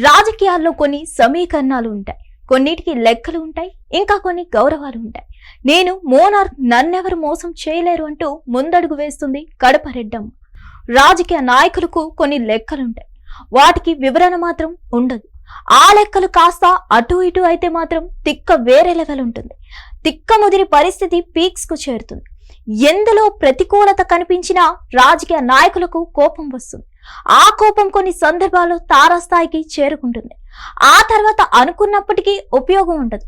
రాజకీయాల్లో కొన్ని సమీకరణాలు ఉంటాయి, కొన్నిటికి లెక్కలు ఉంటాయి, ఇంకా కొన్ని గౌరవాలు ఉంటాయి. నేను మోనార్క్, నన్నెవరు మోసం చేయలేరు అంటూ ముందడుగు వేస్తుంది కడప రెడ్డమ్మ. రాజకీయ నాయకులకు కొన్ని లెక్కలుంటాయి, వాటికి వివరణ మాత్రం ఉండదు. ఆ లెక్కలు కాస్త అటు ఇటు అయితే మాత్రం తిక్క వేరే లెవెల్ ఉంటుంది. తిక్క ముదిరి పరిస్థితి పీక్స్ కు చేరుతుంది. ఎందులో ప్రతికూలత కనిపించినా రాజకీయ నాయకులకు కోపం వస్తుంది. ఆ కోపం కొన్ని సందర్భాల్లో తారాస్థాయికి చేరుకుంటుంది. ఆ తర్వాత అనుకున్నప్పటికీ ఉపయోగం ఉండదు.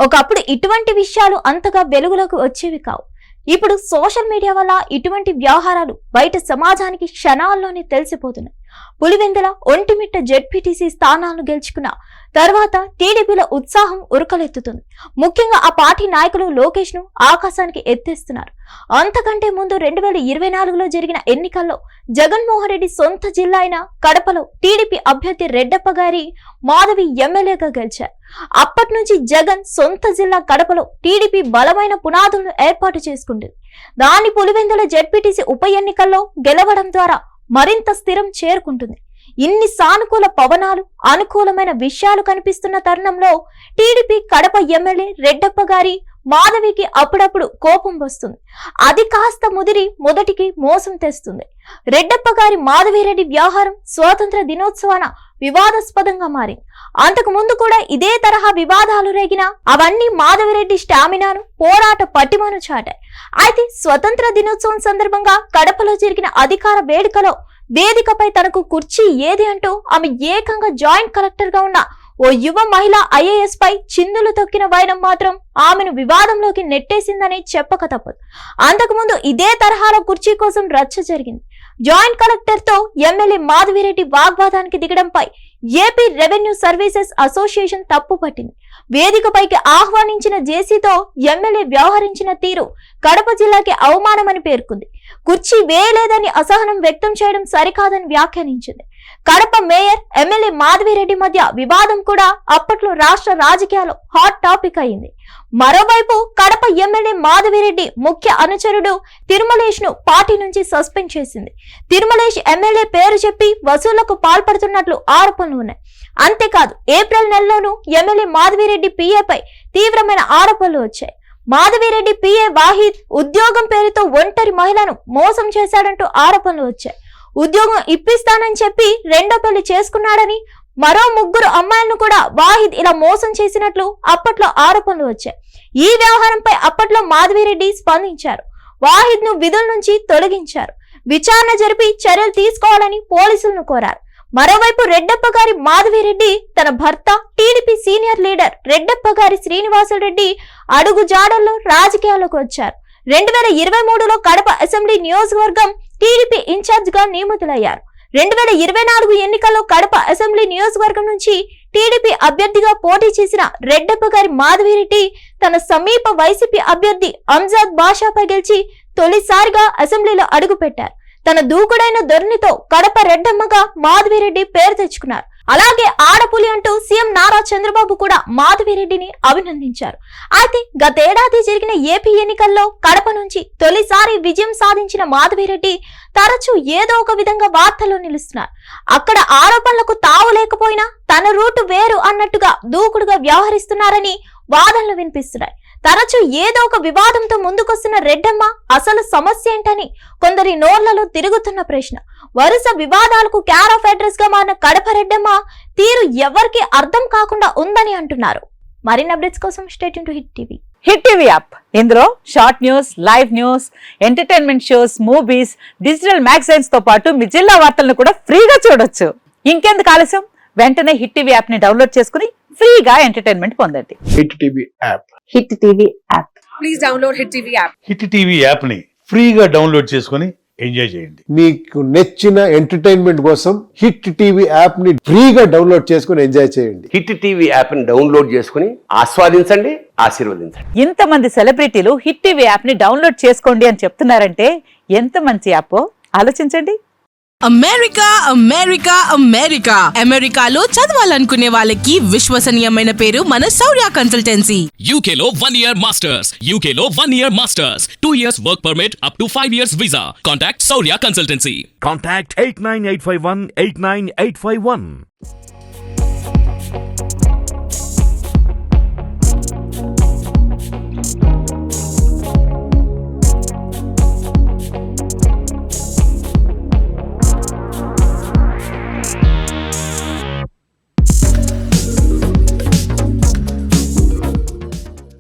ఒకప్పుడు ఇటువంటి విషయాలు అంతగా వెలుగులోకి వచ్చేవి కావు. ఇప్పుడు సోషల్ మీడియా వల్ల ఇటువంటి వ్యవహారాలు బయట సమాజానికి క్షణాల్లోనే తెలిసిపోతున్నాయి. పులివెందుల, ఒంటిమిట్ట జెడ్పీటీసీ స్థానాలను గెలుచుకున్న తర్వాత టీడీపీలో ఉత్సాహం ఉరకలెత్తుతుంది. ముఖ్యంగా ఆ పార్టీ నాయకులు లోకేష్ ను ఆకాశానికి ఎత్తేస్తున్నారు. అంతకంటే ముందు 2024లో జరిగిన ఎన్నికల్లో జగన్మోహన్ రెడ్డి సొంత జిల్లా అయిన కడపలో టీడీపీ అభ్యర్థి రెడ్డప్ప గారి మాధవి ఎమ్మెల్యేగా గెలిచారు. అప్పటి నుంచి జగన్ సొంత జిల్లా కడపలో టీడీపీ బలమైన పునాదులను ఏర్పాటు చేసుకుంటుంది. దాని పులివెందుల జెడ్పీటీసీ ఉప ఎన్నికల్లో గెలవడం ద్వారా మరింత స్థిరం చేరుకుంటుంది. ఇన్ని సానుకూల పవనాలు, అనుకూలమైన విషయాలు కనిపిస్తున్న తరుణంలో టీడీపీ కడప ఎమ్మెల్యే రెడ్డప్ప గారి మాధవికి అప్పుడప్పుడు కోపం వస్తుంది. అది కాస్త ముదిరి మొదటికి మోసం తెస్తుంది. రెడ్డప్ప గారి మాధవిరెడ్డి వ్యవహారం స్వాతంత్ర దినోత్సవాన వివాదాస్పదంగా మారింది. అంతకు ముందు కూడా ఇదే తరహా వివాదాలు రేగిన అవన్నీ మాధవిరెడ్డి స్టామినాను, పోరాట పటిమను చాటాయి. అయితే స్వతంత్ర దినోత్సవం సందర్భంగా కడపలో జరిగిన అధికార వేడుకలో వేదికపై తనకు కుర్చీ ఏది అంటూ ఆమె ఏకంగా జాయింట్ కలెక్టర్ గా ఉన్న ఓ యువ మహిళ ఐఏఎస్ పై చిందులు తొక్కిన వైనం మాత్రం ఆమెను వివాదంలోకి నెట్టేసిందని చెప్పక తప్పదు. అంతకుముందు ఇదే తరహాలో కుర్చీ కోసం రచ్చ జరిగింది. జాయింట్ కలెక్టర్ తో ఎమ్మెల్యే మాధవిరెడ్డి వాగ్వాదానికి దిగడంపై ఏపీ రెవెన్యూ సర్వీసెస్ అసోసియేషన్ తప్పు పట్టింది. వేదికపైకి ఆహ్వానించిన జేసీతో ఎమ్మెల్యే వ్యవహరించిన తీరు కడప జిల్లాకి అవమానమని పేర్కొంది. కుర్చీ వేయలేదని అసహనం వ్యక్తం చేయడం సరికాదని వ్యాఖ్యానించింది. కడప మేయర్, ఎమ్మెల్యే మాధవిరెడ్డి మధ్య వివాదం కూడా అప్పట్లో రాష్ట్ర రాజకీయాల్లో హాట్ టాపిక్ అయింది. మరోవైపు కడప ఎమ్మెల్యే మాధవిరెడ్డి ముఖ్య అనుచరుడు తిరుమలేష్ ను పార్టీ నుంచి సస్పెండ్ చేసింది. తిరుమలేష్ ఎమ్మెల్యే పేరు చెప్పి వసూళ్లకు పాల్పడుతున్నట్లు ఆరోపణలు ఉన్నాయి. అంతేకాదు ఏప్రిల్ నెలలోనూ ఎమ్మెల్యే మాధవిరెడ్డి పిఏపై తీవ్రమైన ఆరోపణలు వచ్చాయి. మాధవిరెడ్డి పిఏ వాహిద్ ఉద్యోగం పేరుతో ఒంటరి మహిళను మోసం చేశాడంటూ ఆరోపణలు వచ్చాయి. ఉద్యోగం ఇప్పిస్తానని చెప్పి రెండో పెళ్లి చేసుకున్నాడని, మరో 3 అమ్మాయిలను కూడా వాహిద్ ఇలా మోసం చేసినట్లు అప్పట్లో ఆరోపణలు వచ్చాయి. ఈ వ్యవహారంపై అప్పట్లో మాధవిరెడ్డి స్పందించారు. వాహిద్ ను విధుల నుంచి తొలగించారు. విచారణ జరిపి చర్యలు తీసుకోవాలని పోలీసులను కోరారు. మరోవైపు రెడ్డప్ప గారి మాధవిరెడ్డి తన భర్త టీడీపీ సీనియర్ లీడర్ రెడ్డప్ప గారి శ్రీనివాసరెడ్డి అడుగు జాడల్లో రాజకీయాల్లోకి వచ్చారు. 2023లో కడప అసెంబ్లీ నియోజకవర్గం టీడీపీ ఇన్ఛార్జ్ గా నియమితులయ్యారు. 2024 ఎన్నికల్లో కడప అసెంబ్లీ నియోజకవర్గం నుంచి టీడీపీ అభ్యర్థిగా పోటీ చేసిన రెడ్డప్ప గారి మాధవిరెడ్డి తన సమీప వైసీపీ అభ్యర్థి అంజాద్ బాషాపై గెలిచి తొలిసారిగా అసెంబ్లీలో అడుగుపెట్టారు. తన దూకుడైన ధోరణితో కడప రెడ్డమ్మగా మాధవిరెడ్డి పేరు తెచ్చుకున్నారు. అలాగే ఆడపులి అంటూ సీఎం నారా చంద్రబాబు కూడా మాధవిరెడ్డిని అభినందించారు. అయితే గతేడాది జరిగిన ఏపీ ఎన్నికల్లో కడప నుంచి తొలిసారి విజయం సాధించిన మాధవిరెడ్డి తరచూ ఏదో ఒక విధంగా వార్తల్లో నిలుస్తున్నారు. అక్కడ ఆరోపణలకు తావు లేకపోయినా తన రూటు వేరు అన్నట్టుగా దూకుడుగా వ్యవహరిస్తున్నారని వాదనలు వినిపిస్తున్నాయి. తరచూ ఏదో ఒక వివాదంతో ముందుకొస్తున్న రెడ్డమ్మ అసలు సమస్య ఏంటని కొందరి నోళ్లలో తిరుగుతున్న ప్రశ్న. వరుస వివాదాలకు క్యార్ ఆఫ్ అడ్రస్ గా మారిన కడప రెడ్డమ్మ తీరు ఎవరికి అర్థం కాకుండా ఉందని అంటున్నారు. మరిన్ని అప్డేట్స్ కోసం stay tune to Hit TV. Hit TV app, ఇందులో short news, live news, entertainment shows, movies, digital magazines తో పాటు మీ జిల్లా వార్తలను కూడా ఫ్రీగా చూడొచ్చు. ఇంకెందుకు ఆలస్యం, వెంటనే హిట్ టీవీ యాప్ ని డౌన్లోడ్ చేసుకుని ఫ్రీగా ఎంటర్టైన్మెంట్ పొందండి. Hit TV app. Hit TV app. Please download hit TV app. Hit TV app ని ఫ్రీగా డౌన్లోడ్ చేసుకుని ఎంజాయ్ చేయండి. మీకు నచ్చిన ఎంటర్టైన్మెంట్ కోసం హిట్ టీవీ యాప్ ని ఫ్రీగా డౌన్లోడ్ చేసుకుని ఎంజాయ్ చేయండి. హిట్ టీవీ యాప్ ని డౌన్లోడ్ చేసుకుని ఆస్వాదించండి, ఆశీర్వదించండి. ఇంతమంది సెలబ్రిటీలు హిట్ టీవీ యాప్ ని డౌన్లోడ్ చేసుకోండి అని చెప్తున్నారంటే ఎంత మంచి యాప్ ఆలోచించండి. అమెరికా అమెరికా అమెరికా అమెరికాలో చదవాలనుకునే వాళ్ళకి విశ్వసనీయమైన పేరు మన శౌర్య కన్సల్టెన్సీ. UK లో 1 year masters, UK లో 1 year masters, 2 years work permit up to 5 years visa. Contact Saurya Consultancy. Contact 89851 89851.